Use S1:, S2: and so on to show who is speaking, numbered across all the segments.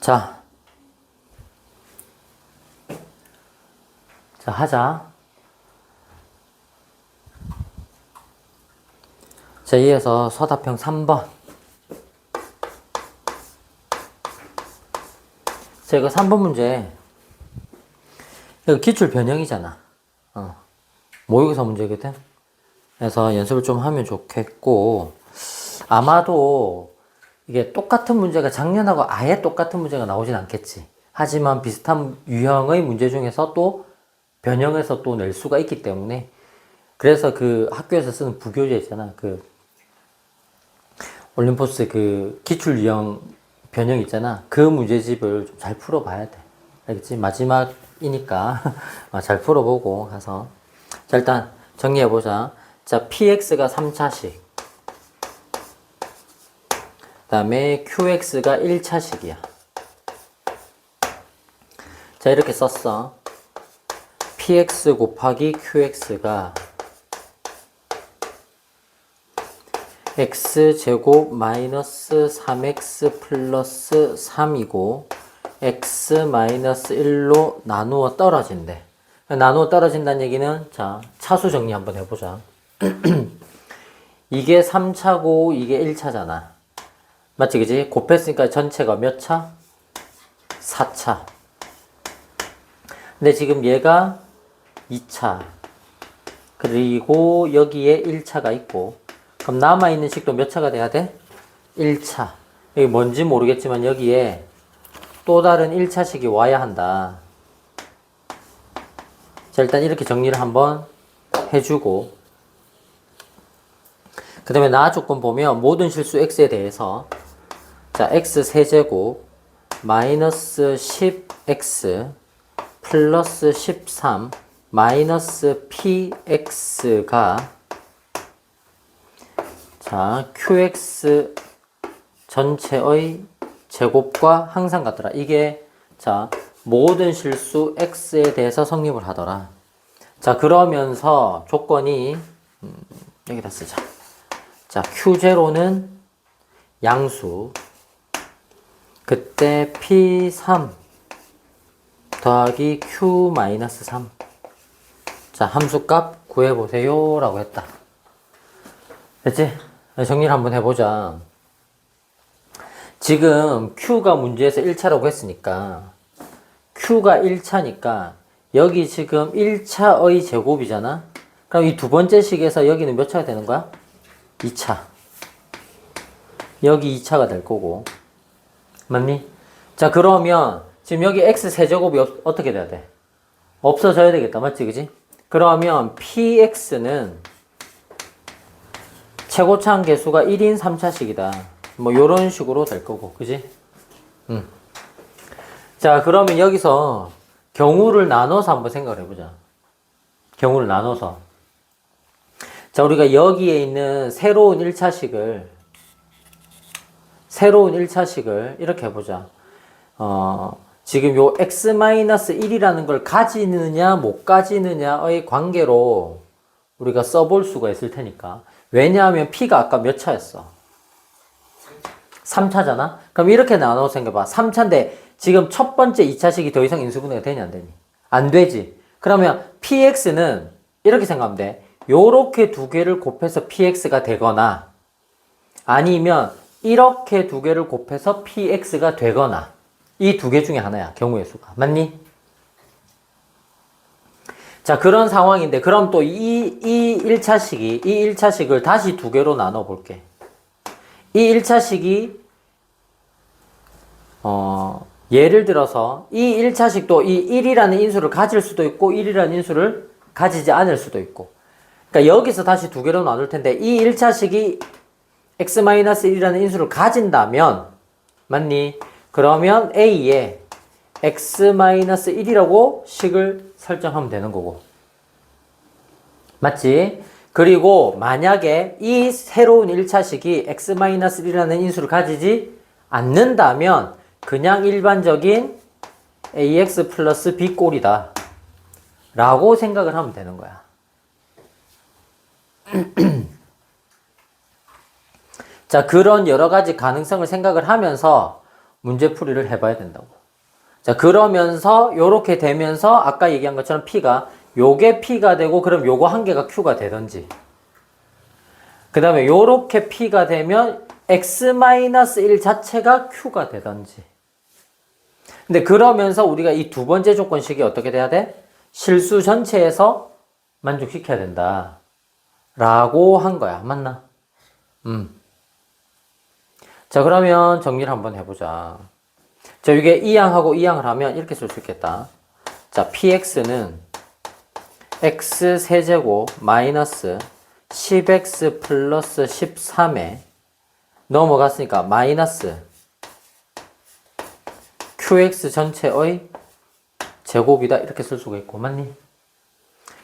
S1: 자, 하자. 자, 이어서 서답형 3번. 자, 이거 3번 문제. 이거 기출 변형이잖아. 모의고사 문제거든. 그래서 연습을 좀 하면 좋겠고, 아마도 이게 똑같은 문제가 작년하고 아예 똑같은 문제가 나오진 않겠지. 하지만 비슷한 유형의 문제 중에서 또 변형해서 또 낼 수가 있기 때문에, 그래서 그 학교에서 쓰는 부교재 있잖아. 그 올림포스 그 기출 유형 변형 있잖아. 그 문제집을 좀 잘 풀어봐야 돼. 알겠지? 마지막이니까 잘 풀어보고 가서. 자, 일단 정리해보자. 자, px가 3차식. 그 다음에 qx가 1차식이야. 자, 이렇게 썼어. px 곱하기 qx가 x제곱 마이너스 3x 플러스 3이고 x 마이너스 1로 나누어 떨어진대. 나누어 떨어진다는 얘기는, 자, 차수 정리 한번 해보자. 이게 3차고 이게 1차잖아. 맞지, 그지? 곱했으니까 전체가 몇 차? 4차. 근데 지금 얘가 2차. 그리고 여기에 1차가 있고, 그럼 남아있는 식도 몇 차가 돼야 돼? 1차. 여기 뭔지 모르겠지만 여기에 또 다른 1차식이 와야 한다. 자, 일단 이렇게 정리를 한번 해주고, 그 다음에 나 조건 보면 모든 실수 x에 대해서, 자, x 세제곱 마이너스 10x 플러스 13 마이너스 px가, 자, qx 전체의 제곱과 항상 같더라. 이게, 자, 모든 실수 x에 대해서 성립을 하더라. 자, 그러면서 조건이 여기다 쓰자. 자, q0는 양수. 그때 p3 더하기 q-3. 자, 함수값 구해보세요 라고 했다. 됐지? 정리를 한번 해보자. 지금 q가 문제에서 1차라고 했으니까 q가 1차니까 여기 지금 1차의 제곱이잖아. 그럼 이 두 번째 식에서 여기는 몇 차가 되는 거야? 2차. 여기 2차가 될 거고. 맞니? 자, 그러면 지금 여기 x 세제곱이 어떻게 돼야 돼? 없어져야 되겠다. 맞지? 그지? 그러면 px는 최고차항 개수가 1인 3차식이다. 뭐 요런 식으로 될 거고. 그지? 자, 그러면 여기서 경우를 나눠서 한번 생각을 해보자. 경우를 나눠서. 자, 우리가 여기에 있는 새로운 1차식을 이렇게 해보자. 지금 요 x-1이라는 걸 가지느냐 못 가지느냐의 관계로 우리가 써볼 수가 있을 테니까. 왜냐하면 p가 아까 몇 차였어? 3차잖아? 그럼 이렇게 나눠서 생각해봐. 3차인데 지금 첫 번째 2차식이 더 이상 인수분해가 되냐 안 되니? 안 되지. 그러면 px는 이렇게 생각하면 돼. 요렇게 두 개를 곱해서 px가 되거나, 아니면 이렇게 두 개를 곱해서 px가 되거나, 이 두 개 중에 하나야. 경우의 수가. 맞니? 자, 그런 상황인데, 그럼 또 이 1차식을 다시 두 개로 나눠 볼게. 이 1차식이, 예를 들어서, 이 1차식도 이 1이라는 인수를 가질 수도 있고, 1이라는 인수를 가지지 않을 수도 있고. 그러니까 여기서 다시 두 개로 나눌 텐데, 이 1차식이 x-1이라는 인수를 가진다면, 맞니? 그러면 A에 x-1이라고 식을 설정하면 되는 거고. 맞지? 그리고 만약에 이 새로운 1차식이 x-1이라는 인수를 가지지 않는다면 그냥 일반적인 ax 플러스 b 꼴이다 라고 생각을 하면 되는 거야. 자, 그런 여러 가지 가능성을 생각을 하면서 문제풀이를 해봐야 된다고. 자, 그러면서 요렇게 되면서 아까 얘기한 것처럼 P가 요게 P가 되고 그럼 요거 한 개가 Q가 되던지, 그 다음에 요렇게 P가 되면 X-1 자체가 Q가 되던지. 근데 그러면서 우리가 이 두 번째 조건식이 어떻게 돼야 돼? 실수 전체에서 만족시켜야 된다 라고 한 거야. 맞나? 자, 그러면 정리를 한번 해보자. 자, 이게 2항하고 2항을 하면 이렇게 쓸 수 있겠다. 자, px는 x 세제곱 마이너스 10x 플러스 13에 넘어갔으니까 마이너스 qx 전체의 제곱이다 이렇게 쓸 수가 있고. 맞니?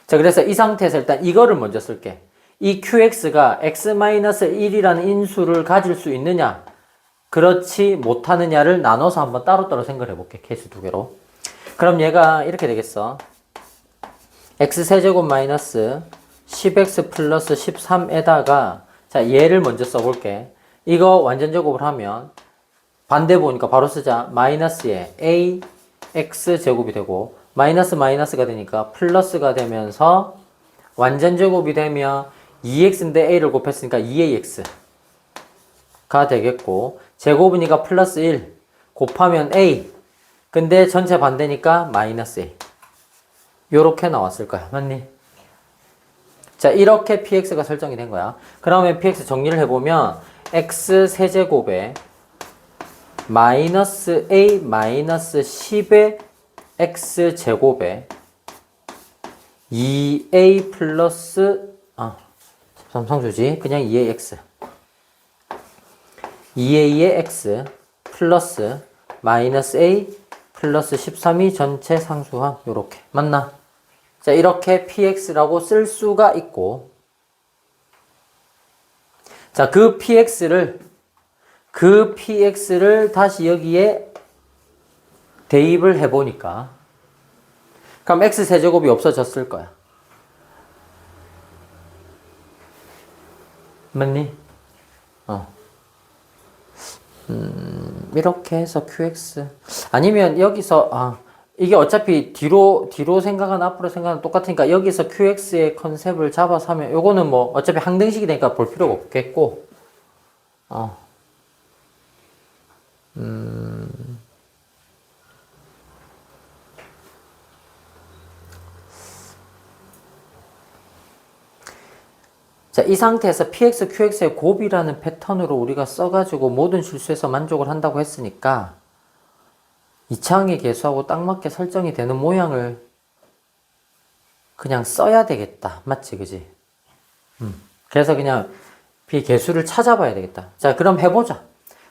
S1: 자, 그래서 이 상태에서 일단 이거를 먼저 쓸게. 이 qx가 x-1이라는 인수를 가질 수 있느냐 그렇지 못하느냐를 나눠서 한번 따로따로 생각을 해볼게. 케이스 두 개로. 그럼 얘가 이렇게 되겠어. x세제곱 마이너스 10x 플러스 13에다가 자, 얘를 먼저 써볼게. 이거 완전 제곱을 하면 반대 보니까 바로 쓰자. 마이너스에 a x 제곱이 되고 마이너스 마이너스가 되니까 플러스가 되면서 완전 제곱이 되면 2x인데 a를 곱했으니까 2ax가 되겠고, 제곱이니까 플러스 1 곱하면 a, 근데 전체 반대니까 마이너스 a. 요렇게 나왔을 거야. 맞니? 자, 이렇게 px가 설정이 된 거야. 그러면 px 정리를 해보면 x 세제곱에 마이너스 a 마이너스 10의 x 제곱에 2a 플러스 13상수지 그냥 2a x 2a의 x 플러스 마이너스 a 플러스 13이 전체 상수항 요렇게. 맞나? 자, 이렇게 px라고 쓸 수가 있고, 자, 그 px를 다시 여기에 대입을 해보니까 그럼 x 세제곱이 없어졌을 거야. 맞니? 이렇게 해서 qx 아니면 여기서 이게 어차피 뒤로 생각하는 앞으로 생각하는 똑같으니까 여기서 qx의 컨셉을 잡아서 하면 요거는 뭐 어차피 항등식이 되니까 볼 필요가 없겠고, 자, 이 상태에서 px, qx의 곱이라는 패턴으로 우리가 써가지고 모든 실수에서 만족을 한다고 했으니까 2차항의 개수하고 딱 맞게 설정이 되는 모양을 그냥 써야 되겠다. 맞지? 그지? 그래서 그냥 개수를 찾아봐야 되겠다. 자, 그럼 해보자.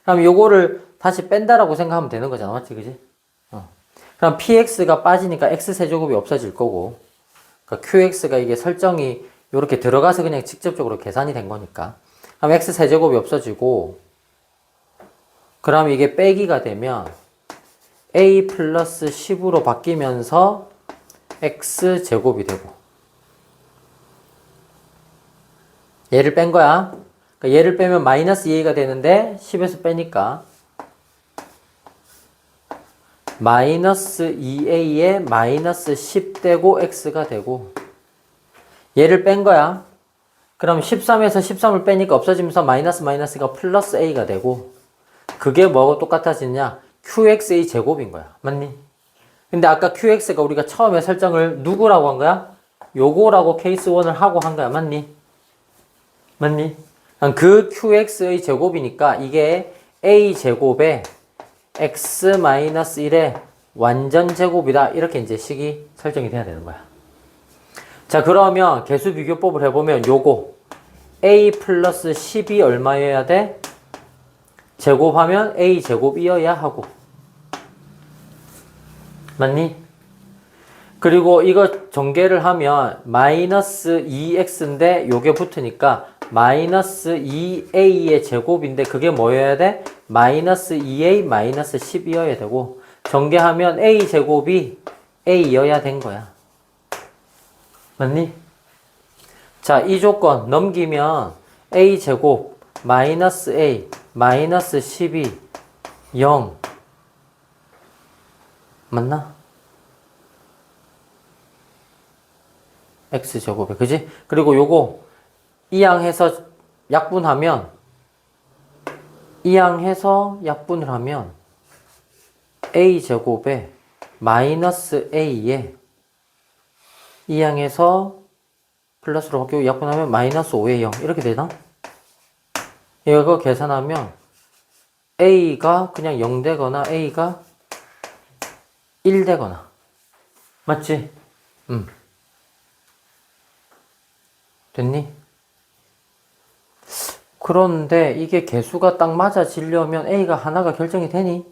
S1: 그럼 요거를 다시 뺀다라고 생각하면 되는 거잖아. 맞지? 그지? 그럼 px가 빠지니까 x세제곱이 없어질 거고, 그러니까 qx가 이게 설정이 이렇게 들어가서 그냥 직접적으로 계산이 된 거니까. 그럼 x세제곱이 없어지고, 그럼 이게 빼기가 되면 a 플러스 10으로 바뀌면서 x제곱이 되고, 얘를 뺀 거야. 그러니까 얘를 빼면 마이너스 2a가 되는데 10에서 빼니까 마이너스 2a에 마이너스 10 되고 x가 되고, 얘를 뺀 거야. 그럼 13에서 13을 빼니까 없어지면서 마이너스가 플러스 a가 되고, 그게 뭐하고 똑같아지냐? qx의 제곱인 거야. 맞니? 근데 아까 qx가 우리가 처음에 설정을 누구라고 한 거야? 요거라고 케이스 1을 하고 한 거야. 맞니? 맞니? 그 qx의 제곱이니까 이게 a 제곱에 x-1의 완전 제곱이다. 이렇게 이제 식이 설정이 돼야 되는 거야. 자, 그러면 개수 비교법을 해보면 요거 a 플러스 10이 얼마여야 돼? 제곱하면 a 제곱이어야 하고. 맞니? 그리고 이거 전개를 하면 마이너스 2x인데 요게 붙으니까 마이너스 2a의 제곱인데 그게 뭐여야 돼? 마이너스 2a 마이너스 10이어야 되고, 전개하면 a 제곱이 a여야 된 거야. 맞니? 자, 이 조건 넘기면 a 제곱 마이너스 a 마이너스 10이 0 맞나? x제곱에, 그지? 그리고 요거 이항해서 약분하면 약분을 하면 a제곱에 마이너스 a에 이항해서 플러스로 바뀌고 약분하면 마이너스 5의 0 이렇게 되나? 이거 계산하면 a가 그냥 0 되거나 a가 1 되거나 맞지? 됐니? 그런데 이게 개수가 딱 맞아지려면 a가 하나가 결정이 되니?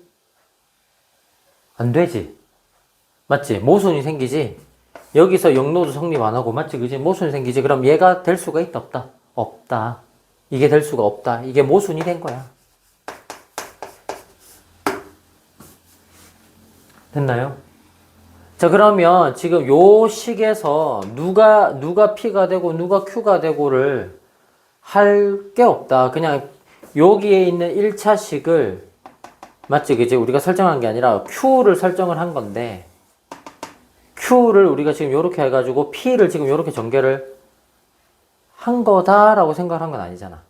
S1: 안 되지. 맞지? 모순이 생기지? 여기서 영노도 성립 안 하고 맞지? 그지? 모순이 생기지? 그럼 얘가 될 수가 있다 없다? 없다. 이게 될 수가 없다. 이게 모순이 된 거야. 됐나요? 자, 그러면 지금 요 식에서 누가 P가 되고 누가 Q가 되고를 할 게 없다. 그냥 여기에 있는 1차식을 맞지? 그지? 우리가 설정한 게 아니라 Q를 설정을 한 건데 Q를 우리가 지금 요렇게 해가지고 P를 지금 요렇게 전개를 한 거다라고 생각을 한 건 아니잖아.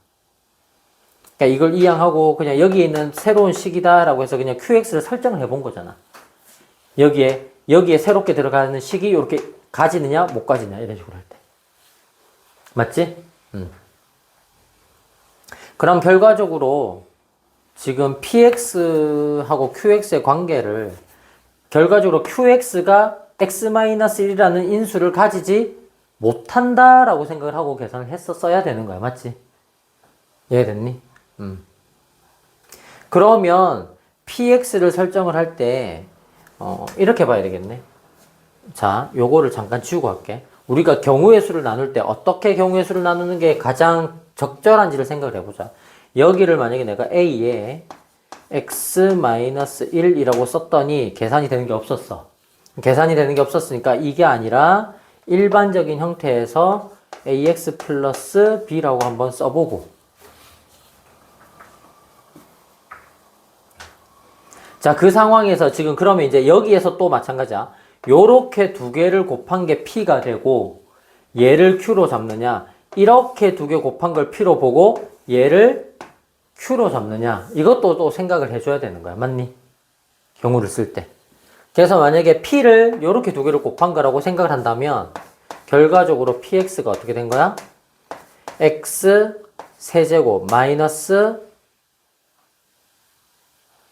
S1: 그러니까 이걸 이항하고 그냥 여기에 있는 새로운 식이다라고 해서 그냥 QX를 설정을 해본 거잖아. 여기에 새롭게 들어가는 식이 이렇게 가지느냐 못 가지냐 이런 식으로 할 때. 맞지? 그럼 결과적으로 지금 PX하고 QX의 관계를 결과적으로 QX가 X-1이라는 인수를 가지지 못한다라고 생각을 하고 계산을 했었어야 되는 거야. 맞지? 이해됐니? 그러면 PX를 설정을 할 때 이렇게 봐야 되겠네. 자, 요거를 잠깐 지우고 할게. 우리가 경우의 수를 나눌 때 어떻게 경우의 수를 나누는 게 가장 적절한지를 생각을 해보자. 여기를 만약에 내가 A에 x-1이라고 썼더니 계산이 되는 게 없었어. 계산이 되는 게 없었으니까 이게 아니라 일반적인 형태에서 ax 플러스 b라고 한번 써보고 자, 그 상황에서 지금 그러면 이제 여기에서 또 마찬가지야. 요렇게 두 개를 곱한 게 p가 되고 얘를 q로 잡느냐 이렇게 두 개 곱한 걸 p로 보고 얘를 q로 잡느냐 이것도 또 생각을 해줘야 되는 거야. 맞니? 경우를 쓸 때. 그래서 만약에 p를 요렇게 두 개를 곱한 거라고 생각을 한다면 결과적으로 px가 어떻게 된 거야? x 세제곱 마이너스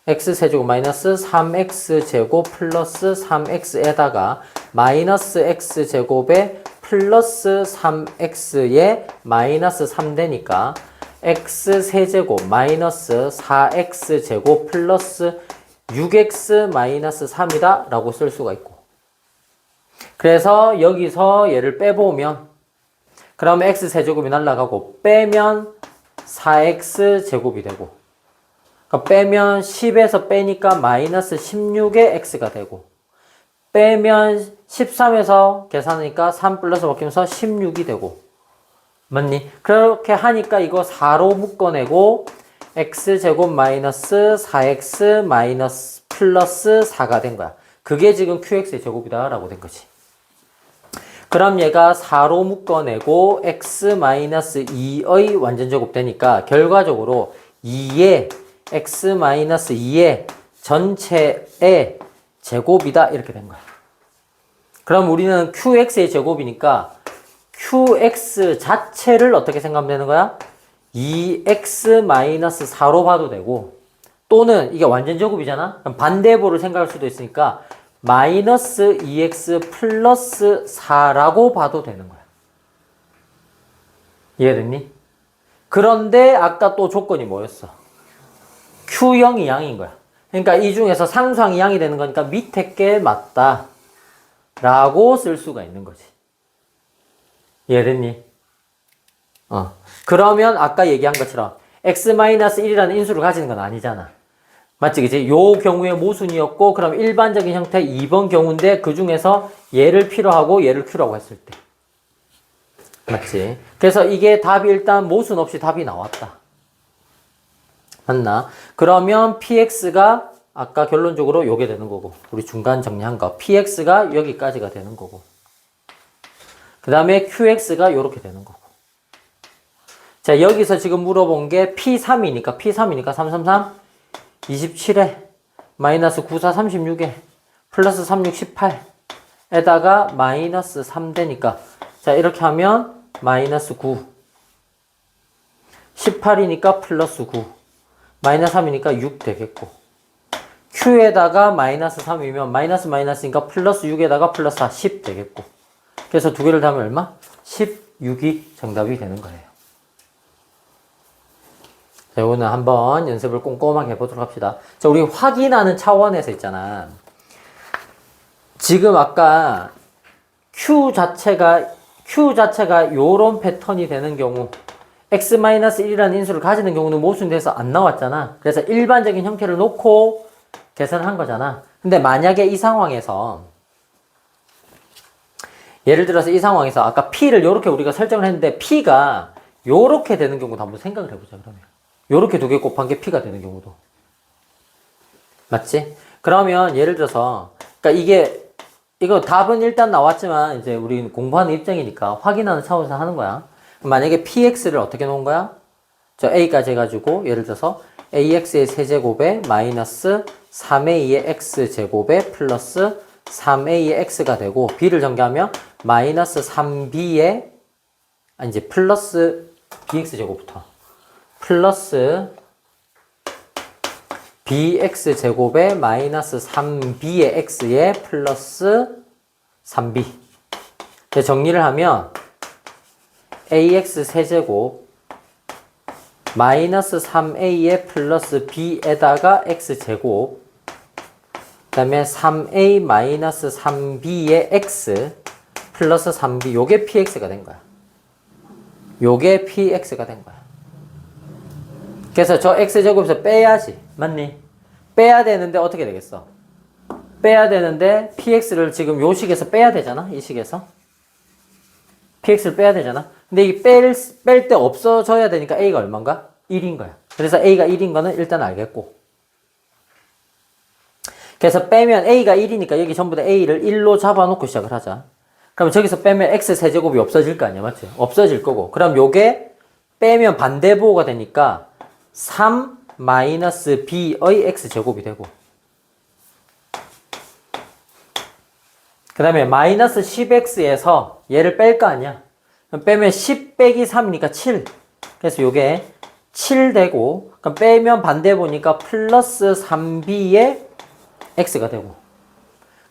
S1: x세제곱 마이너스 3x제곱 플러스 3x에다가 마이너스 x제곱에 플러스 3x에 마이너스 3 되니까 x세제곱 마이너스 4x제곱 플러스 6x 마이너스 3이다 라고 쓸 수가 있고 그래서 여기서 얘를 빼보면 그러면 x세제곱이 날라가고 빼면 4x제곱이 되고 그러니까 빼면 10에서 빼니까 마이너스 16의 x가 되고 빼면 13에서 계산하니까 3 플러스 바뀌면서 16이 되고 맞니? 그렇게 하니까 이거 4로 묶어내고 x제곱 마이너스 4x 마이너스 플러스 4가 된 거야. 그게 지금 qx의 제곱이다 라고 된 거지. 그럼 얘가 4로 묶어내고 x 마이너스 2의 완전제곱 되니까 결과적으로 2의 x 마이너스 2의 전체의 제곱이다 이렇게 된 거야. 그럼 우리는 qx의 제곱이니까 qx 자체를 어떻게 생각하면 되는 거야? 2x 마이너스 4로 봐도 되고 또는 이게 완전제곱이잖아? 그럼 반대보를 생각할 수도 있으니까 마이너스 2x 플러스 4라고 봐도 되는 거야. 이해됐니? 그런데 아까 또 조건이 뭐였어? Q형 이항인 거야. 그러니까 이 중에서 상수항 이항이 되는 거니까 밑에 게 맞다 라고 쓸 수가 있는 거지. 이해됐니? 그러면 아까 얘기한 것처럼 x-1이라는 인수를 가지는 건 아니잖아. 맞지? 그치? 요 경우에 모순이었고 그럼 일반적인 형태 2번 경우인데 그 중에서 얘를 P로 하고 얘를 Q라고 했을 때. 맞지? 그래서 이게 답이 일단 모순 없이 답이 나왔다. 맞나? 그러면 PX가 아까 결론적으로 요게 되는 거고, 우리 중간 정리한 거 px가 여기까지가 되는 거고, 그 다음에 qx가 요렇게 되는 거고. 자, 여기서 지금 물어본 게 p3이니까 333 27에 마이너스 94 36에 플러스 36 18에다가 마이너스 3 되니까, 자, 이렇게 하면 마이너스 9 18이니까 플러스 9 마이너스 3이니까 6 되겠고, q에다가 마이너스 3이면 마이너스 마이너스니까 플러스 6에다가 플러스 4 10 되겠고, 그래서 두 개를 더하면 얼마? 16이 정답이 되는 거예요. 자, 이거는 한번 연습을 꼼꼼하게 해보도록 합시다. 자, 우리 확인하는 차원에서 있잖아. 지금 아까 Q 자체가 요런 패턴이 되는 경우, x-1이라는 인수를 가지는 경우는 모순돼서 안 나왔잖아. 그래서 일반적인 형태를 놓고 계산을 한 거잖아. 근데 만약에 이 상황에서, 예를 들어서 이 상황에서 아까 P를 요렇게 우리가 설정을 했는데 P가 요렇게 되는 경우도 한번 생각을 해보자, 그러면. 요렇게 두 개 곱한 게 P가 되는 경우도. 맞지? 그러면 예를 들어서, 그러니까 이거 답은 일단 나왔지만 이제 우리 공부하는 입장이니까 확인하는 차원에서 하는 거야. 만약에 px를 어떻게 놓은 거야? 저 a까지 해가지고 예를 들어서 ax의 세제곱에 마이너스 3a의 x제곱에 플러스 3a의 x가 되고, b를 전개하면 마이너스 3b의 이제 플러스 bx제곱부터 플러스 bx제곱에 마이너스 3b의 x에 플러스 3b. 정리를 하면 ax 세제곱 마이너스 3a에 플러스 b에다가 x제곱, 그 다음에 3a 마이너스 3b의 x 플러스 3b, 요게 px가 된 거야. 요게 px가 된 거야. 그래서 저 x제곱에서 빼야지. 맞니? 빼야 되는데 어떻게 되겠어? 빼야 되는데 px를 지금 요 식에서 빼야 되잖아. 이 식에서 px를 빼야 되잖아. 근데 이 뺄 때 없어져야 되니까 a가 얼마인가? 1인 거야. 그래서 a가 1인 거는 일단 알겠고, 그래서 빼면 a가 1이니까 여기 전부 다 a를 1로 잡아놓고 시작을 하자. 그럼 저기서 빼면 x 세제곱이 없어질 거 아니야, 맞지? 없어질 거고, 그럼 요게 빼면 반대보호가 되니까 3 마이너스 b의 x제곱이 되고, 그 다음에 마이너스 10x에서 얘를 뺄 거 아니야. 그럼 빼면 10 빼기 3이니까 7. 그래서 요게 7 되고, 그럼 빼면 반대 보니까 플러스 3b의 x가 되고,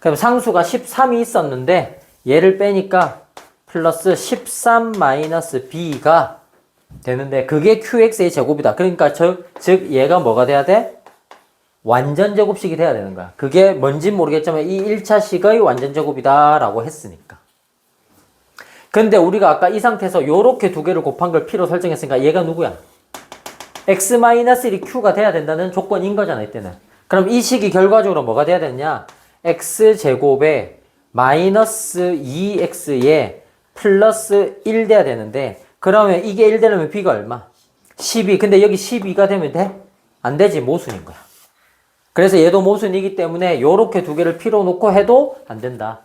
S1: 그럼 상수가 13이 있었는데 얘를 빼니까 플러스 13 마이너스 b가 되는데, 그게 qx의 제곱이다. 그러니까 즉 얘가 뭐가 돼야 돼? 완전 제곱식이 돼야 되는 거야. 그게 뭔진 모르겠지만 이 1차식의 완전 제곱이다 라고 했으니까. 근데 우리가 아까 이 상태에서 요렇게 두 개를 곱한 걸 p로 설정했으니까 얘가 누구야? x-1이 q가 돼야 된다는 조건인 거잖아, 이때는. 그럼 이 식이 결과적으로 뭐가 돼야 되냐? x제곱에 마이너스 2x에 플러스 1 돼야 되는데, 그러면 이게 1 되려면 b가 얼마? 12. 근데 여기 12가 되면 돼? 안 되지, 모순인 거야. 그래서 얘도 모순이기 때문에 요렇게 두 개를 p로 놓고 해도 안 된다.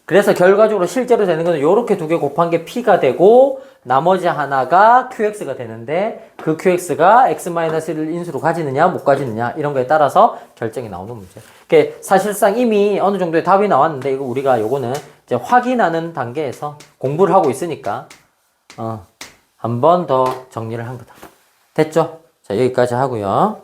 S1: 그래서 결과적으로 실제로 되는 거는 요렇게 두 개 곱한 게 p가 되고, 나머지 하나가 qx가 되는데, 그 qx가 x-1을 인수로 가지느냐 못 가지느냐 이런 거에 따라서 결정이 나오는 문제. 사실상 이미 어느 정도의 답이 나왔는데, 이거 우리가 요거는 이제 확인하는 단계에서 공부를 하고 있으니까 한 번 더 정리를 한 거다. 됐죠? 자, 여기까지 하고요.